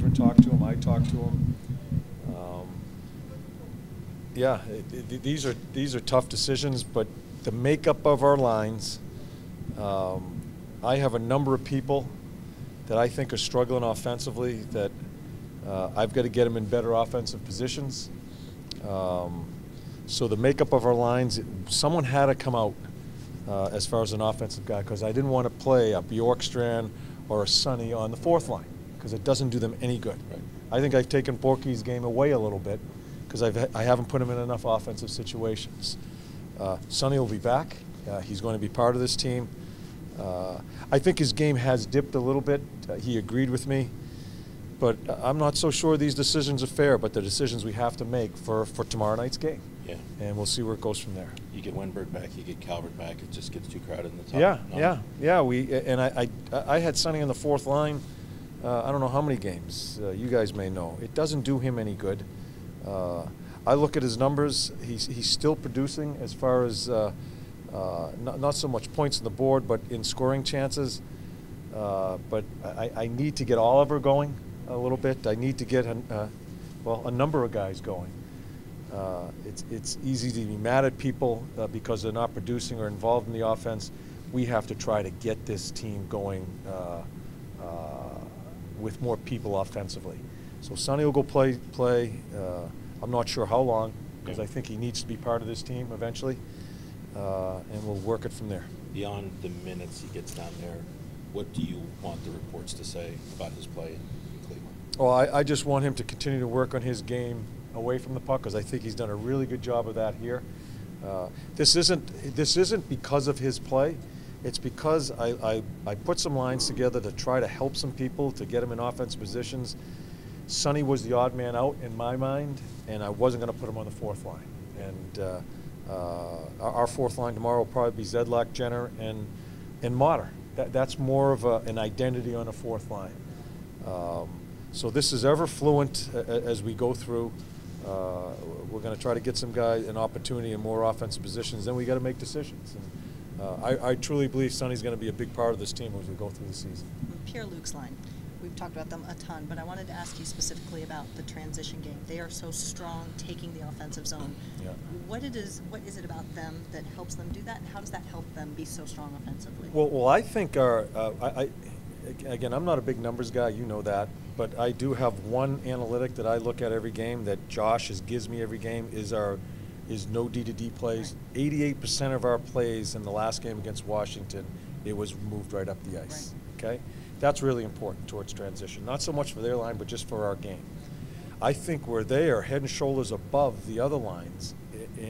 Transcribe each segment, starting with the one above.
and talked to him. I talked to him. Yeah, these are tough decisions, but the makeup of our lines, I have a number of people that I think are struggling offensively that I've got to get them in better offensive positions. So the makeup of our lines, someone had to come out as far as an offensive guy, because I didn't want to play a Bjorkstrand or a Sonny on the fourth line, because it doesn't do them any good. Right. I think I've taken Borky's game away a little bit, because I haven't put him in enough offensive situations. Sonny will be back. He's going to be part of this team. I think his game has dipped a little bit. He agreed with me. But I'm not so sure these decisions are fair, but the decisions we have to make for tomorrow night's game. Yeah. And we'll see where it goes from there. You get Wenberg back, you get Calvert back. It just gets too crowded in the top. Yeah. I had Sonny on the fourth line. I don't know how many games. You guys may know. It doesn't do him any good. I look at his numbers. He's still producing as far as not so much points on the board, but in scoring chances. But I need to get Oliver going a little bit. I need to get a number of guys going. It's easy to be mad at people because they're not producing or involved in the offense. We have to try to get this team going with more people offensively. So Sonny will go play. I'm not sure how long, because I think he needs to be part of this team eventually, and we'll work it from there. Beyond the minutes he gets down there, what do you want the reports to say about his play in Cleveland? Well, I just want him to continue to work on his game away from the puck, because I think he's done a really good job of that here. This isn't because of his play. It's because I put some lines together to try to help some people to get them in offensive positions. Sonny was the odd man out in my mind, and I wasn't going to put him on the fourth line. And our fourth line tomorrow will probably be Zedlak, Jenner, and Motter. That's more of an identity on a fourth line. So this is ever fluent as we go through. We're going to try to get some guys an opportunity in more offensive positions. Then we got to make decisions. And I truly believe Sonny's going to be a big part of this team as we go through the season. Pierre-Luc's line. We've talked about them a ton, but I wanted to ask you specifically about the transition game. They are so strong taking the offensive zone. Yeah. What is it about them that helps them do that, and how does that help them be so strong offensively? Well, I think again, I'm not a big numbers guy, you know that, but I do have one analytic that I look at every game that Josh gives me every game is no D-to-D plays. 88% of our plays in the last game against Washington, it was moved right up the ice. Right. Okay. That's really important towards transition, not so much for their line, but just for our game. I think where they are head and shoulders above the other lines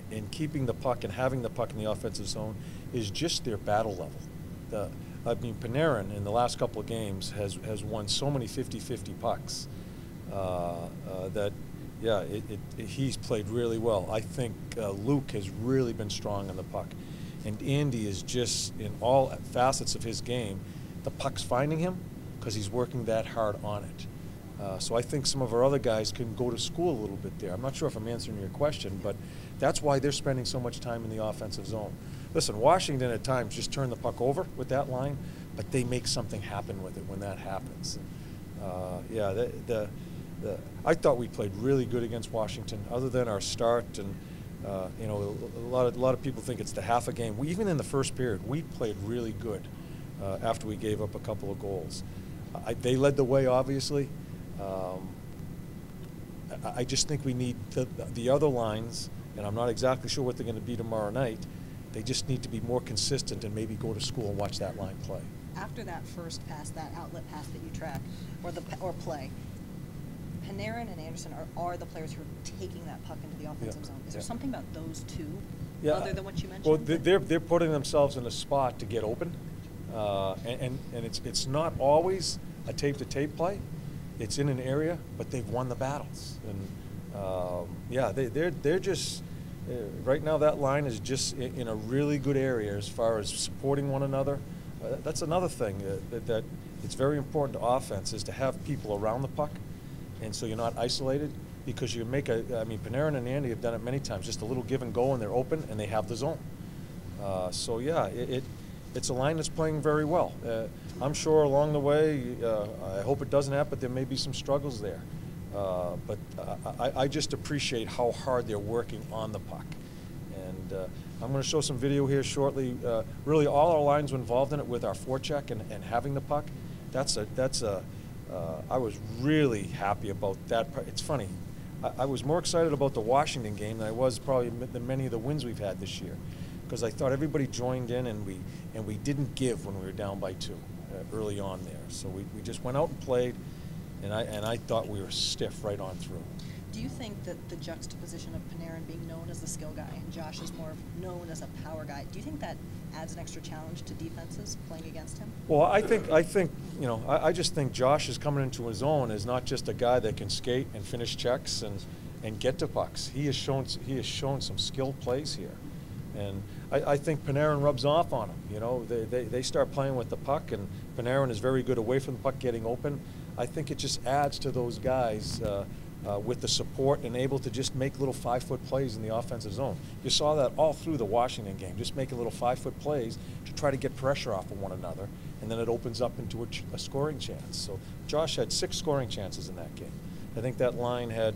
in keeping the puck and having the puck in the offensive zone is just their battle level. Panarin in the last couple of games has won so many 50-50 pucks that, yeah, he's played really well. I think Luke has really been strong on the puck. And Andy is just, in all facets of his game, the puck's finding him because he's working that hard on it. So I think some of our other guys can go to school a little bit there. I'm not sure if I'm answering your question, but that's why they're spending so much time in the offensive zone. Listen, Washington at times just turn the puck over with that line, but they make something happen with it when that happens. I thought we played really good against Washington, other than our start. And a lot of people think it's the half a game. Even in the first period, we played really good after we gave up a couple of goals. They led the way, obviously. I just think we need the other lines, and I'm not exactly sure what they're going to be tomorrow night. They just need to be more consistent and maybe go to school and watch that line play. After that first pass, that outlet pass that you track, or play, Panarin and Anderson are the players who are taking that puck into the offensive zone. Is there something about those two, other than what you mentioned? Well, they're putting themselves in a spot to get open, and it's not always a tape-to-tape play. It's in an area, but they've won the battles. And they're just right now. That line is just in a really good area as far as supporting one another. That's another thing that it's very important to offense, is to have people around the puck, and so you're not isolated, because you make Panarin and Andy have done it many times. Just a little give and go, and they're open, and they have the zone. it's a line that's playing very well. I'm sure along the way, I hope it doesn't happen, but there may be some struggles there. But I just appreciate how hard they're working on the puck. And I'm going to show some video here shortly. Really, all our lines were involved in it with our forecheck and having the puck. I was really happy about that part. It's funny. I was more excited about the Washington game than I was probably than many of the wins we've had this year, because I thought everybody joined in and we didn't give when we were down by 2 early on there. So we just went out and played, and I thought we were stiff right on through. Do you think that the juxtaposition of Panarin being known as the skill guy and Josh is more known as a power guy, do you think that adds an extra challenge to defenses playing against him? Well, I think you know, I just think Josh is coming into his own as not just a guy that can skate and finish checks and get to pucks. He has shown some skilled plays here, and I think Panarin rubs off on him. You know, they start playing with the puck, and Panarin is very good away from the puck, getting open. I think it just adds to those guys. With the support and able to just make little 5-foot plays in the offensive zone. You saw that all through the Washington game, just making little 5-foot plays to try to get pressure off of one another, and then it opens up into a scoring chance. So Josh had 6 scoring chances in that game. I think that line had,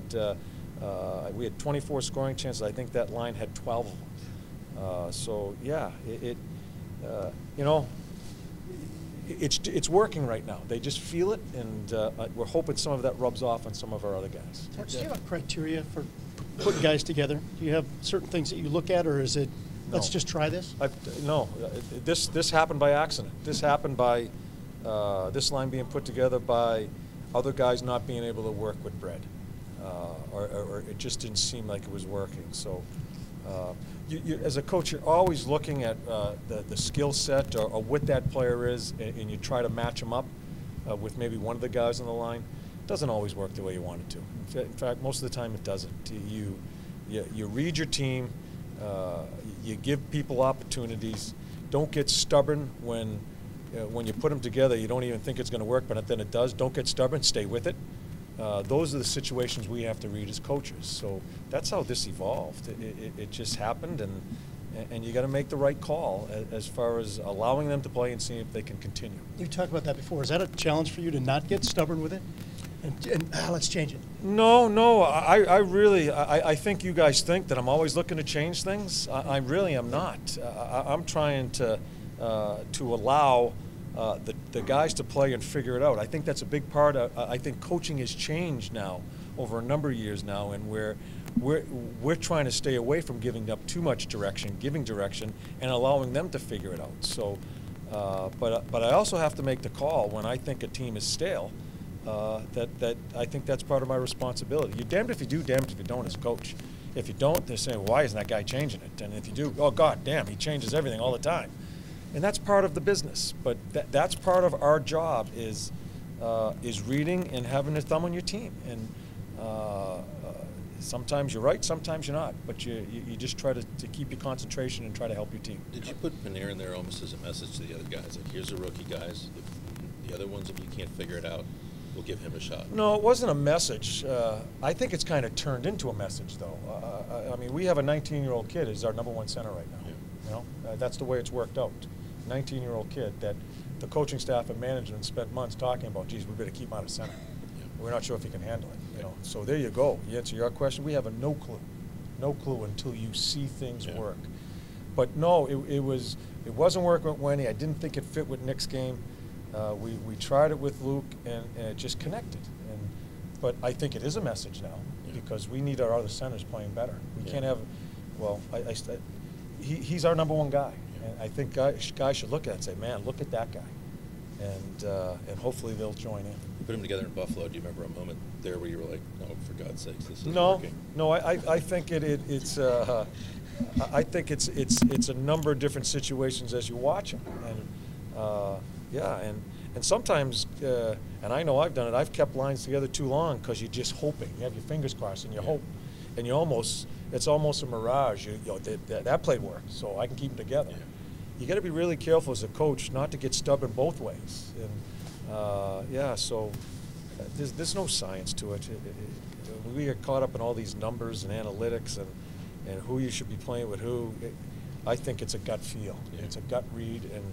we had 24 scoring chances. I think that line had 12 of them. So yeah, you know, it's working right now. They just feel it, and we're hoping some of that rubs off on some of our other guys. Do you have a criteria for putting guys together? Do you have certain things that you look at, or is it, let's just try this? No, this happened by accident. This happened by this line being put together by other guys not being able to work with Brett, or it just didn't seem like it was working. So. You, as a coach, you're always looking at the skill set or what that player is, and you try to match them up with maybe one of the guys on the line. It doesn't always work the way you want it to. In fact, most of the time it doesn't. You read your team, you give people opportunities. Don't get stubborn when you put them together. You don't even think it's going to work, but then it does. Don't get stubborn. Stay with it. Those are the situations we have to read as coaches. So that's how this evolved. It just happened, and you got to make the right call as far as allowing them to play and seeing if they can continue. You talked about that before. Is that a challenge for you to not get stubborn with it? And let's change it. No. I really think you guys think that I'm always looking to change things. I really am not. I'm trying to allow the guys to play and figure it out. I think that's a big part. I think coaching has changed now over a number of years now, and we're trying to stay away from giving up too much direction, giving direction, and allowing them to figure it out. So, but I also have to make the call when I think a team is stale. That I think that's part of my responsibility. You're damned if you do, damned if you don't as a coach. If you don't, they're saying, why isn't that guy changing it? And if you do, oh God damn, he changes everything all the time. And that's part of the business, but that's part of our job is reading and having a thumb on your team. And sometimes you're right, sometimes you're not, but you just try to keep your concentration and try to help your team. Did you put Panarin there almost as a message to the other guys? Like, here's the rookie guys. If the other ones, if you can't figure it out, we'll give him a shot. No, it wasn't a message. I think it's kind of turned into a message, though. I mean, we have a 19-year-old kid as our #1 center right now. Yeah. You know, that's the way it's worked out. 19-year-old kid that the coaching staff and management spent months talking about. Geez, we better keep him out of center. Yeah. We're not sure if he can handle it. You know, so there you go. You answer your question. We have no clue until you see things work. But no, it wasn't working with Wendy. I didn't think it fit with Nick's game. We tried it with Luke, and it just connected. But I think it is a message now because we need our other centers playing better. We can't have. Well, he's our #1 guy. And I think guys should look at it and say, man, look at that guy. And hopefully they'll join in. You put them together in Buffalo. Do you remember a moment there where you were like, oh, for God's sakes, this isn't working? No, I think it's I think it's a number of different situations as you watch them. And and sometimes, and I know I've done it, I've kept lines together too long because you're just hoping. You have your fingers crossed and you hope. And it's almost a mirage. That played work, so I can keep them together. Yeah. You got to be really careful as a coach not to get stubborn both ways. And so there's no science to it. We get caught up in all these numbers and analytics and who you should be playing with who. I think it's a gut feel. Yeah. It's a gut read, and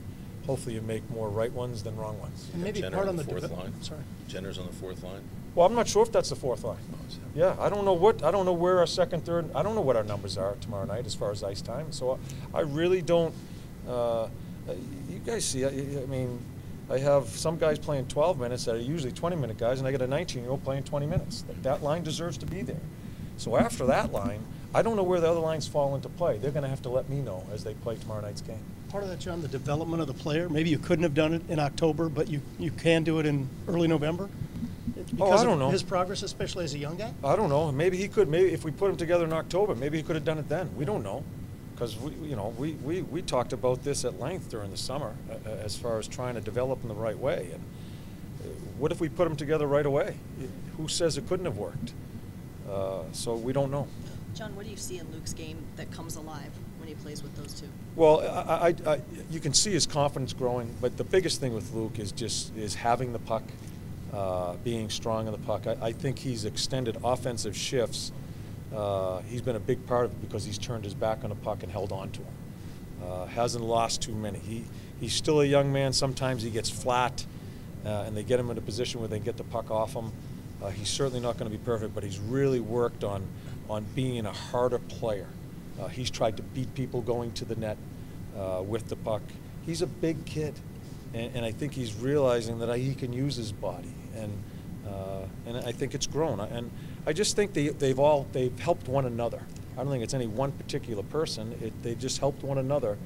hopefully you make more right ones than wrong ones. And maybe Jenner part on on the the fourth line. Sorry. Jenner's on the fourth line. Well, I'm not sure if that's the fourth line. Oh, is that- Yeah, I don't know where our second, third, I don't know what our numbers are tomorrow night as far as ice time. So I really don't, you guys see, I mean, I have some guys playing 12 minutes that are usually 20-minute guys, and I got a 19-year-old playing 20 minutes. That line deserves to be there. So after that line, I don't know where the other lines fall into play. They're going to have to let me know as they play tomorrow night's game. Part of that, John, the development of the player. Maybe you couldn't have done it in October, but you can do it in early November? Because I don't of know. his progress, especially as a young guy? I don't know. Maybe he could. Maybe if we put him together in October, maybe he could have done it then. We don't know, because we talked about this at length during the summer as far as trying to develop him the right way. And what if we put him together right away? Who says it couldn't have worked? So we don't know. John, what do you see in Luke's game that comes alive when he plays with those two? Well, you can see his confidence growing, but the biggest thing with Luke is having the puck, being strong in the puck. I think he's extended offensive shifts. He's been a big part of it because he's turned his back on the puck and held on to him. Hasn't lost too many. He's still a young man. Sometimes he gets flat, and they get him in a position where they get the puck off him. He's certainly not going to be perfect, but he's really worked on being a harder player. He's tried to beat people going to the net with the puck. He's a big kid, and I think he's realizing that he can use his body, and I think it's grown. And I just think they've helped one another. I don't think it's any one particular person. They've just helped one another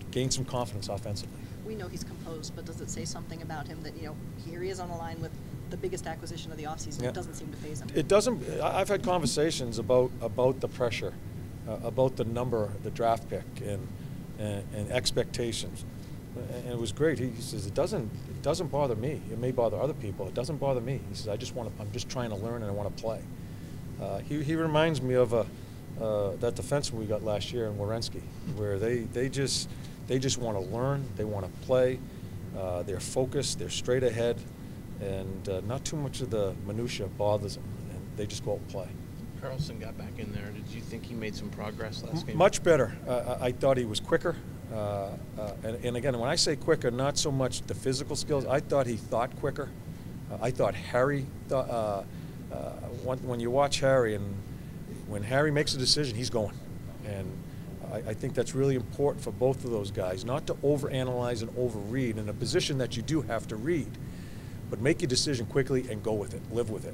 gain some confidence offensively. We know he's composed, but does it say something about him that, here he is on the line with the biggest acquisition of the offseason? Yeah. It doesn't seem to faze him. It doesn't. I've had conversations about the pressure, about the number, the draft pick, and expectations, and it was great. He says it doesn't bother me. It may bother other people. It doesn't bother me. He says I'm just trying to learn and I want to play. He reminds me of that defenseman we got last year in Werenski, where they just want to learn. They want to play. They're focused. They're straight ahead. And not too much of the minutia bothers them, and they just go out and play. Carlson got back in there. Did you think he made some progress last game? Much better. I thought he was quicker. And again, when I say quicker, not so much the physical skills. I thought he thought quicker. I thought Harry thought, when you watch Harry, and when Harry makes a decision, he's going. And I think that's really important for both of those guys, not to overanalyze and overread in a position that you do have to read. But make your decision quickly and go with it, live with it.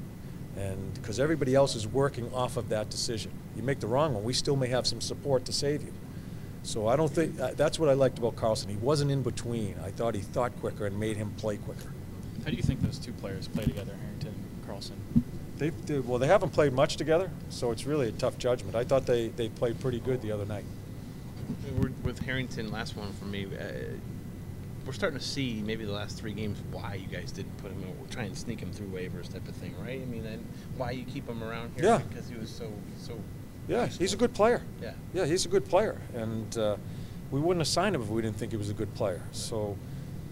And because everybody else is working off of that decision. You make the wrong one, we still may have some support to save you. So I don't think, that's what I liked about Carlson. He wasn't in between. I thought he thought quicker and made him play quicker. How do you think those two players play together, Harrington and Carlson? They haven't played much together, so it's really a tough judgment. I thought they played pretty good the other night. With Harrington, last one for me, we're starting to see maybe the last 3 games why you guys didn't put him in. We're trying to sneak him through waivers type of thing, right? I mean, and why you keep him around here? Yeah. Because he was so. Yeah, he's a good player. Yeah. Yeah, he's a good player, and we wouldn't have signed him if we didn't think he was a good player. So,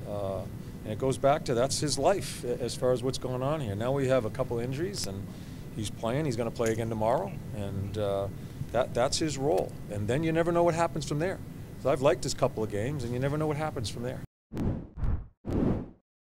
and it goes back to that's his life as far as what's going on here. Now we have a couple injuries, and he's playing. He's going to play again tomorrow, and that's his role. And then you never know what happens from there. So I've liked his couple of games, and you never know what happens from there.